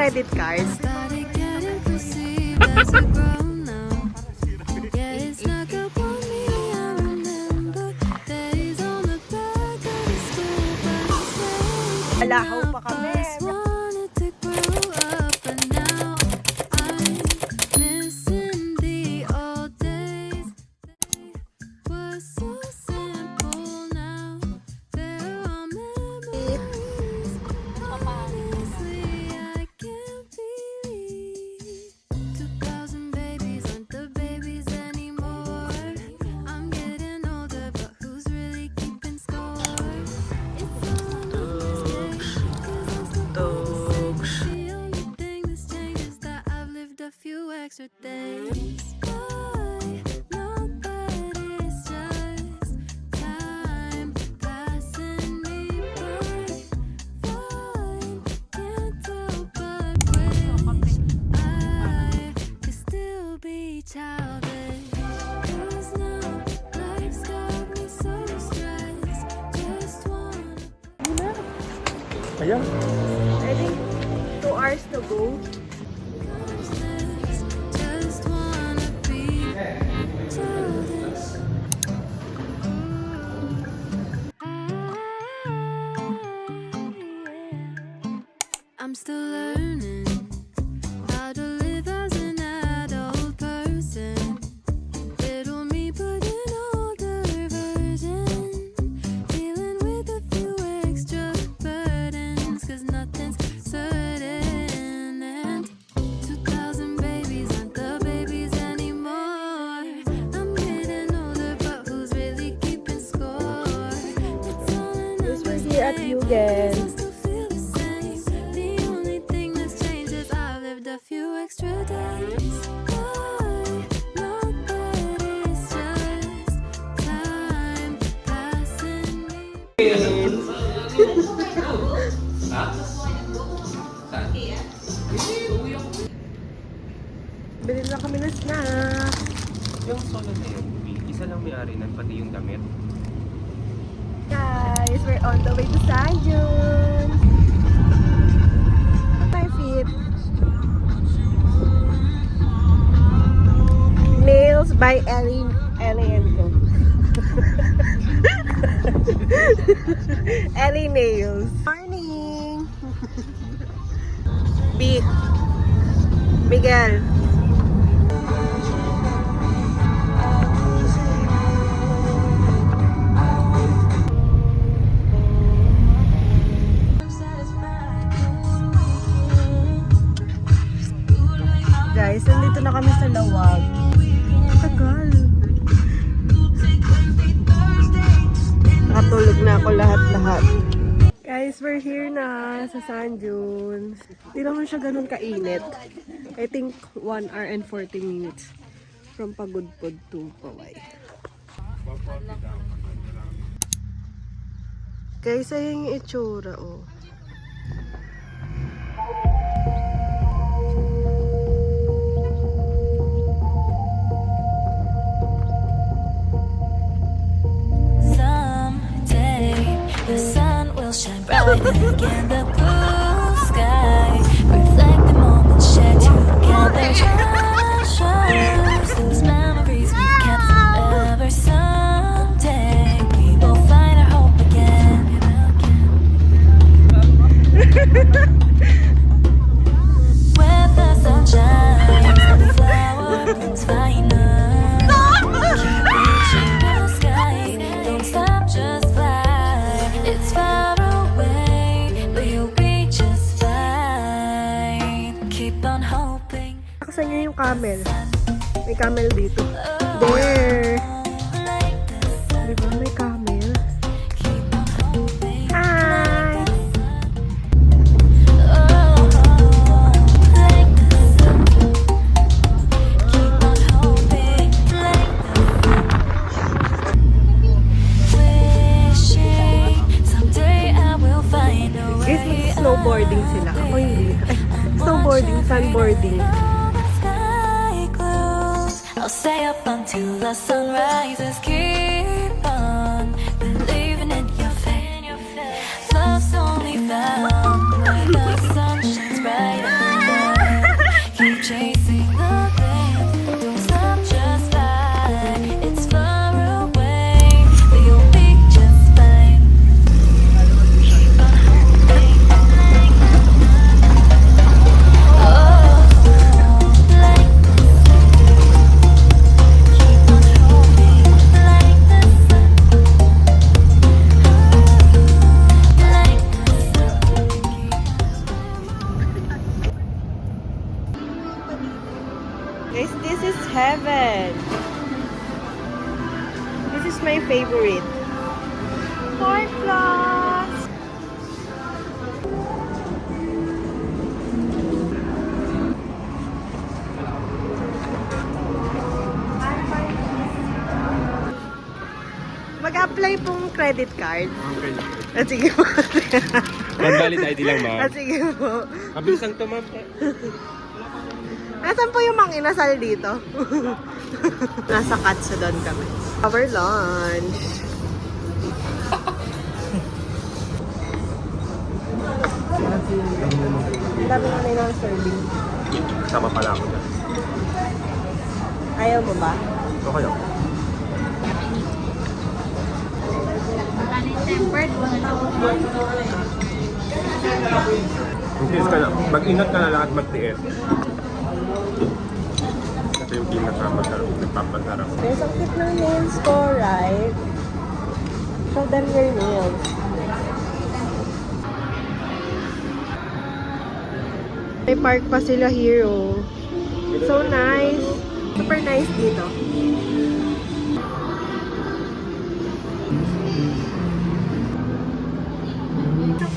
credit card. Alahaw pa kami. Ayan. I think 2 hours to go. I'm still learning how to live as an adult person. Little me, but an older version. Dealing with a few extra burdens, 'cause nothing's certain. And 2,000 babies aren't the babies anymore. I'm getting older, but who's really keeping score? It's all in Yes, we're here at Yugen. a few extra days. Not that it's just time passing me. Bilhin lang kami ng snack. Yung solo na yun, isa lang may-ari nun, pati yung damit. Guys, we're on the way to Sanjun. My feet. Nails by Ellie and Co. Ellie Nails. Morning. Miguel. Guys, nandito na kami sa Lawag. Tagal. Nakatulog na ako lahat-lahat. Guys, we're here na sa Sanjun. Hindi naman siya ganun kainit. I think 1 hour and 40 minutes from Pagudpod to Paway. Guys, ayun yung itsura, oh. The sun will shine bright again, the blue sky reflect the moment shared together. Treasures those memories we've kept forever. Someday we will find our hope again. Where the sun shines and the flower blooms finally. Keep reaching the sky, don't stop, just it's far away, but you'll be just fine. Keep on hoping. Nakasan niya yung camel. May camel dito. There! Diba may camel? Keep on hoping. Hi! Like the sun. Keep on hoping. Like the sun. Wishing someday I will find a way. Guys, mag-snowboarding sila. Ako hindi. Ay, snowboarding, sunboarding. I'll stay up until the sun rises. Keep on believing in your faith. Love's only found when the sun shines brighter. is my favorite. Pork floss! Mag-apply pong credit card. At sige po. Non-valid ID lang, ma'am. At sige po. Mabilis lang to, ma'am. Nasaan po yung mga inasal dito? Nasa Katsudon kami. Our lunch. Dami na nila ang serving. Sama pala ako dyan. Ayaw mo ba? Okay lang. Mag-tiis ka na. Mag-ingat ka na lang at mag-tiis. Ito yung pinaka-masarap. Nagpapasarap. There's ang cute ng nails ko, right? Show them your nails. May park pa sila here, oh. So nice. Super nice dito.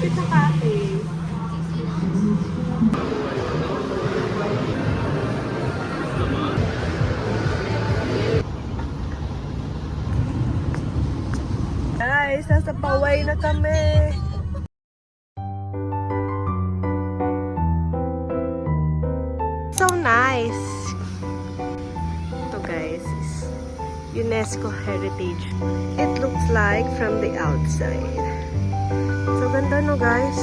It's a cafe. Guys, nasa Paway na kami. So nice. Ito guys is UNESCO Heritage. It looks like from the outside. So ganda no guys.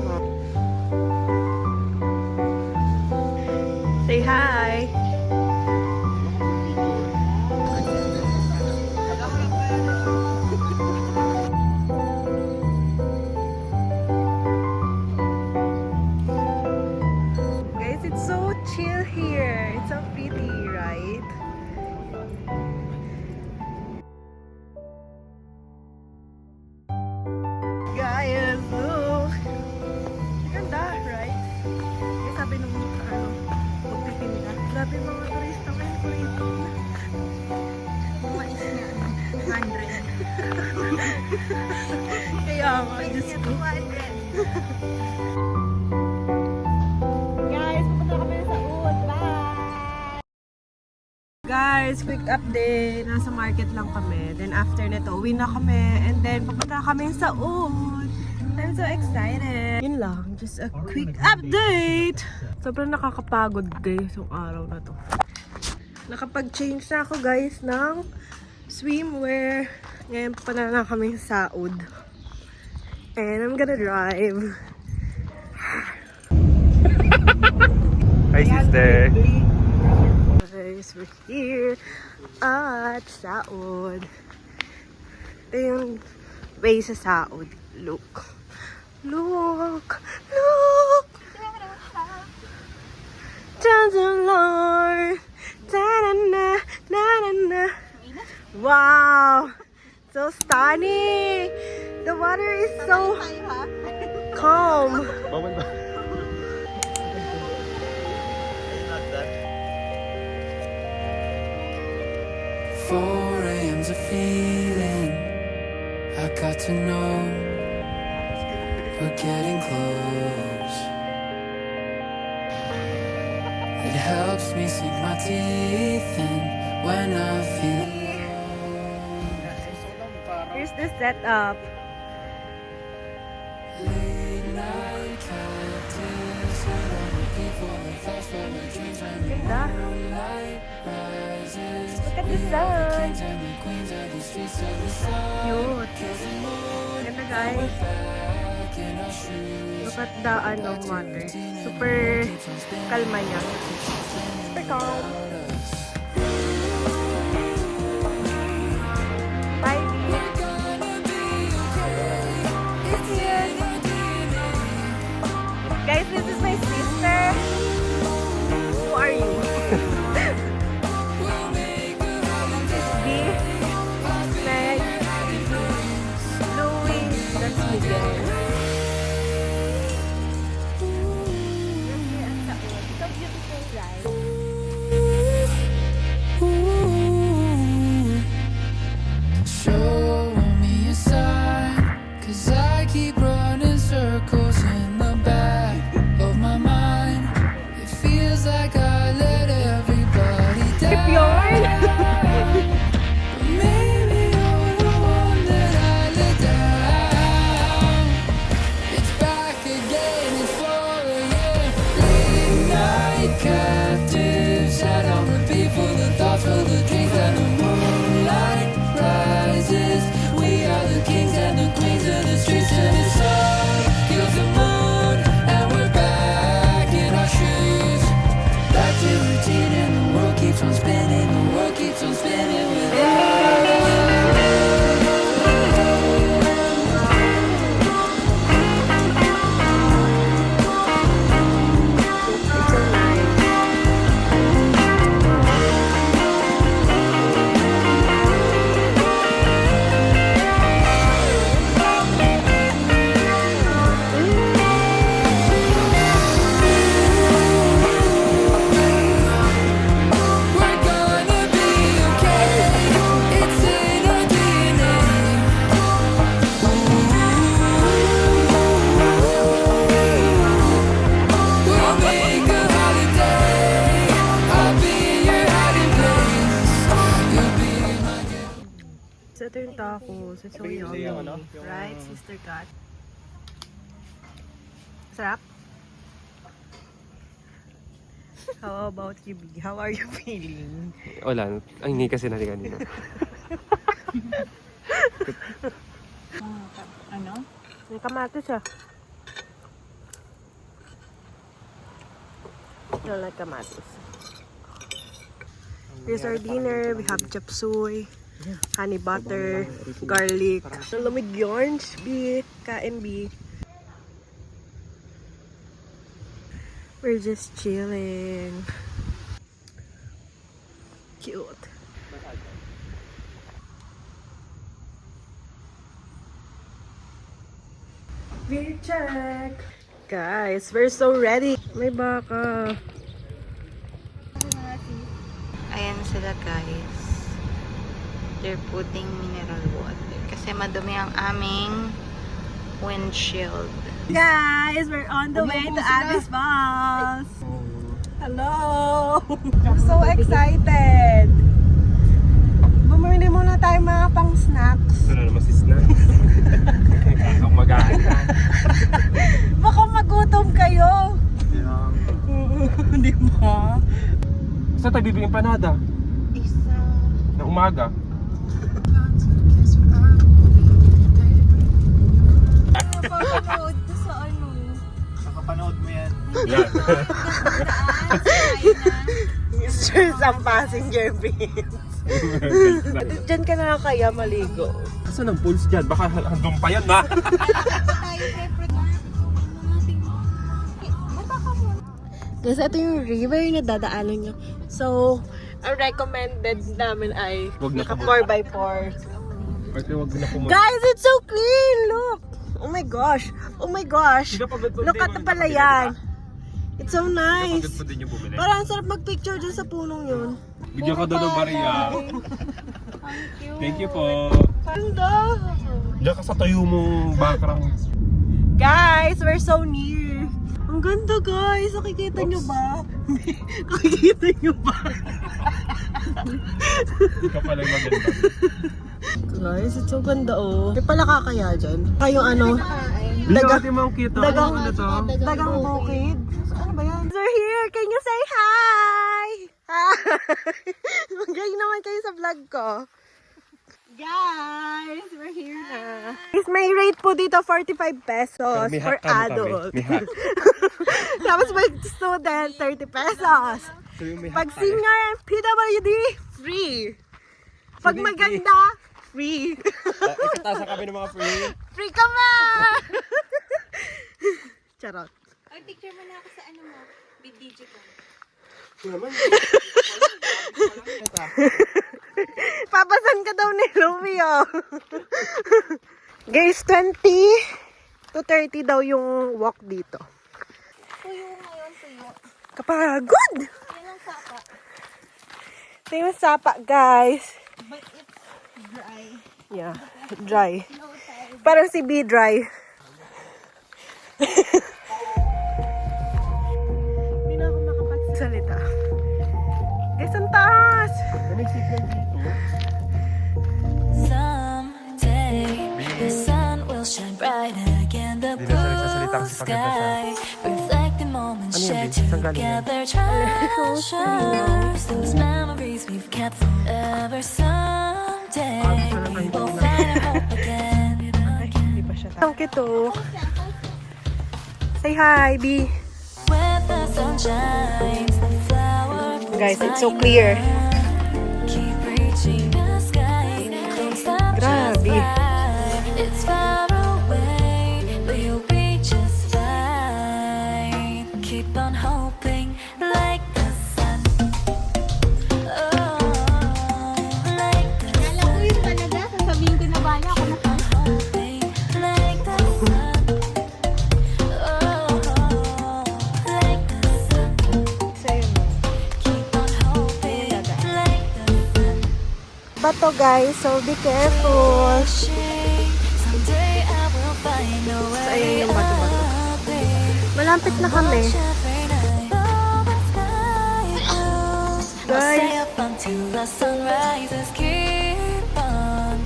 Wow. Say hi. Guys, it's so chill here. It's so pretty, right? Guys, look! Ganda, right? Kaya sabi nung magtitinda, grabe mga turista ngayon ko ito. Mais niya, 100. Kaya nga, Diyos ko. Guys, pupunta kami sa Ud. Bye! Guys, quick update. Nasa market lang kami. Then after nito, uwi na kami. And then pupunta kami sa Ud. I'm so excited. Yun lang, just a quick update. Sobrang nakakapagod guys yung araw na to. Nakapag-change na ako guys ng swimwear. Ngayon pupunta na kami sa Ud. And I'm gonna drive. Hi, sister. Guys, we're here at Saud. Ito yung way sa Saud. Look. Look. Look. Lord. Ta-na-na. Na-na-na. Wow. So stunning. The water is so calm. Bawal ba? 4 a.m.'s a feeling I got to know we're getting close. It helps me sink my teeth in when I feel Here's the setup. late night cactus and on repeat for the fast forward dreams when the Ganda. moonlight rises. Look at the sun. Kings and the queens of the streets of the sun. Cute. Ganda guys. Back in our shoes. Look at the water. Super kalma niya. Super calm. Bye. It's here. Guys, this is my sister. Who are you? This is B. Meg. Louis. That's Miguel. So beautiful, right? Ito yung tacos. It's so yummy. Right, Sister Kat? Sarap? How about you, B? How are you feeling? Wala. Ay, hindi kasi natin kanina. May kamatis ah. I don't like kamatis. Here's our dinner. We have chop suey, honey butter, garlic. Lamig yun, B. Kain, B. We're just chilling. Cute. Beer check! Guys, we're so ready! May baka. Ayan sila guys. They're putting mineral water. Kasi madumi ang aming windshield. Guys, we're on the way to Abby's Falls! Hello! I'm so excited! Bumili muna tayo mga pang snacks. Ito na naman si Snack. Kakamagaan ka. Baka magutom kayo! Di ba? Saan tayo bibigyan panada? Isa. Na umaga. Napapanood ko sa ano. Nakapanood mo yan. Yan. Mr. Some passenger beans. Diyan ka na kaya maligo. Saan ang pools dyan? Baka hanggang pa yan, ha? Kasi ito yung river na dadaanan nyo. So, ang recommended namin ay Wag na naka pumunta. 4x4. Pwede wag na pumunta. Guys, it's so clean! Look! Oh my gosh! Oh my gosh! Hindi ka pagod Look at the palayan! It's so nice! Pagod pa din yung bumili. Parang ang sarap mag-picture dun sa punong yun. Bigyan ka daw ng bariya. Thank you po. Ganda! Diyan ka sa tayo mong background. Guys, we're so near! Ang ganda guys! Nakikita nyo ba? Nakikita nyo ba? Ikaw pala yung maganda. Guys, it's so ganda oh. Di pala kakaya dyan. Kayong ano? Hindi natin makikita. Dagang, Ano to? dagang bukid. Ano ba yan? We're here! Can you say hi? Hi! Magaling naman kayo sa vlog ko. Guys, we're here na. Guys, may rate po dito 45 pesos May for hack kami. adult. May hack. Tapos pag student, 30 pesos. So yung may Pag hack tayo. senior and PWD, free. Pag maganda, free. Ikatasan kami ng mga free. Free ka ba? Charot. Ay, picture mo na ako sa ano mo. Big digital. Papasan ka daw ni Louie, oh. Guys, 20 to 30 daw yung walk dito. Tuyo ngayon, tuyo. Kapagod! Yan ang sapa. Ito yung sapa, guys. But it's dry. Yeah, dry. No time. Parang si B dry. Hindi na ako makapagsalita. Guys, ang taas! Someday the sun will shine bright again. The Hindi na siya nagsasalita blue kasi paganda siya. sky reflect the moments Ano yun, shared Bin? Saan galing yan? together. Treasures those memories we've kept forever. Someday we will find our hope again. Hindi pa siya taas. Ang kito. Say hi, B. When the sun shines, the flower blooms Guys, it's so by clear. night. Keep reaching the sky. Don't stop, just Grabe. fly. It's far away, but you'll be just fine. Keep on hoping like the sun. Oh, like the sun. Alam ko yun talaga. Sasabihin ko na bala ako na Keep on hoping like the sun. Oh, like the sun. Keep on hoping like the sun. Bato, guys, so be careful. Someday I will find a way. ayun yung bato-bato. up, babe. Malapit na kami. Every night, though the sky is blue, I'll Guys. stay up until the sun rises. Keep on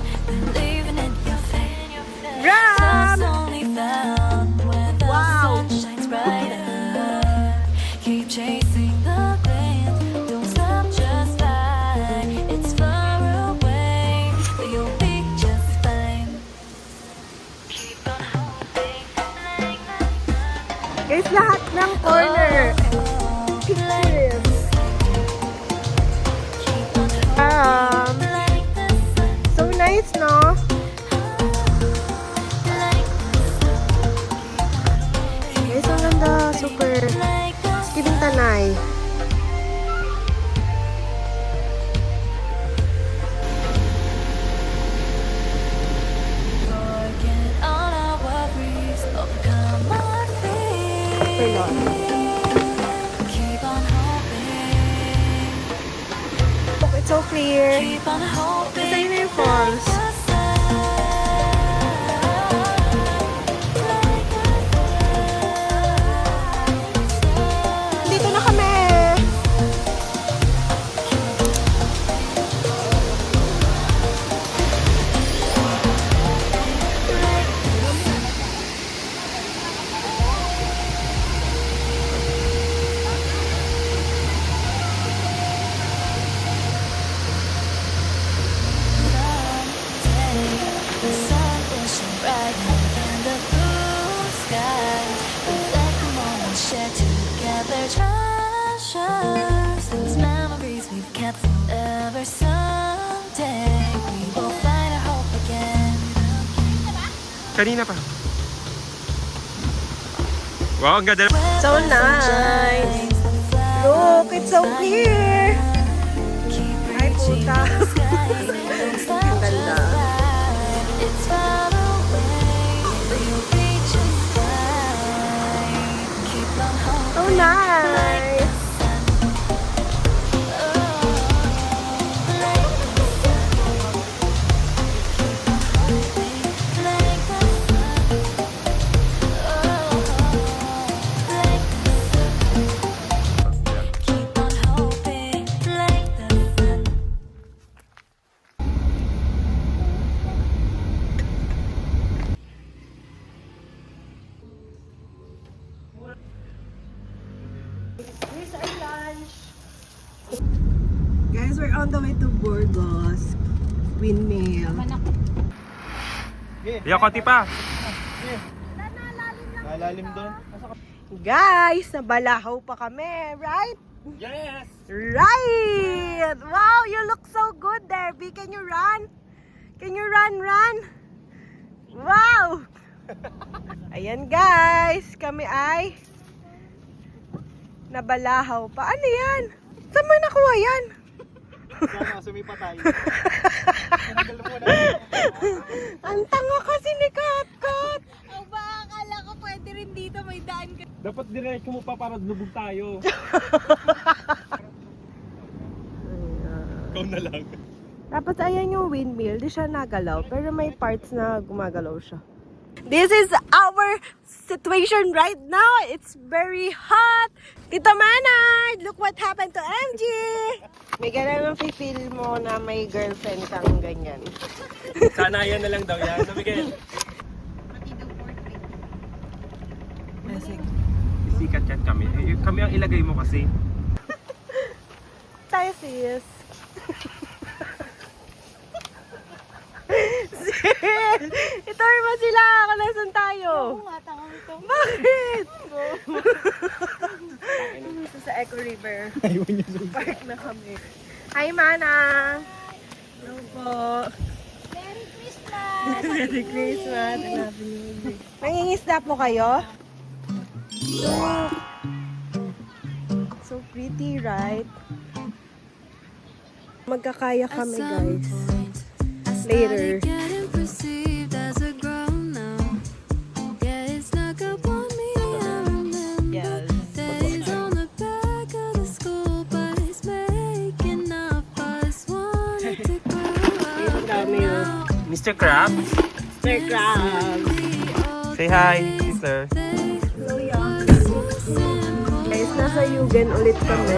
Love's only found when the sun shines brighter. Keep chasing the wind, don't stop, just fly. It's far away, but you'll be just fine. Keep on hoping like the sun. Guys, lahat ng corner. Pictures. Keep on hoping like the sun. So nice, no? Guys, ang ganda. Super. Kiling tanay. Forget all our worries, overcome our fears. Keep on hoping, Look, it's so clear. keep on hoping. Ito yun yung falls. Dito na kami. The sun will shine brighter than the blue sky. Reflect the moment shared together, treasures those memories we've kept forever. Someday we will find our hope again. Kanina pa. Wow, ang ganda. So nice. Look, it's so clear. Ay, puta. Ang ganda. It's far away, but you'll be just fine. Keep on hoping. So nice. Keep on hoping like the sun. Guys, we're on the way to Burgos. Windmill. Yakoti pa. Nalalim doon. Guys, nabalahaw pa kami, right? Yes! Right! Wow, you look so good there. B, can you run? Can you run? Wow! Ayan guys, kami ay nabalahaw pa. Ano yan? Saan mo nakuha yan? Sana sumipa tayo. Ang tanga kasi ni Katkat. Ang ba, akala ko pwede rin dito, may daan ka. Dapat diretso mo pa para lubog tayo. Ikaw na lang. Tapos ayan yung windmill, di siya nagalaw, pero may parts na gumagalaw siya. This is our situation right now. It's very hot. Tito Manard, look what happened to MG. May ganun ang feel mo na may girlfriend kang ganyan. Sana yan na lang daw yan. Sabi Sikat yan kami. Eh, kami ang ilagay mo kasi. Tayo sis. Itor mo sila. Ako nasan tayo? Matangang ito. Bakit? Dito sa Echo River. Park na kami. Hi, Manang! Hello po. Merry Christmas! Merry Christmas. and Happy New Year. Nangingisda po kayo? Look. So pretty, right? Magkakaya kami, guys. Later. Getting perceived as a grown now. Yeah, it snuck up on me. I remember Yes. days on the back of the school bus, making up us wanted to grow up. Dami yun. Mr. Krabs? Sir Crab. Say hi, sister. Guys, nasa Yugen ulit kami.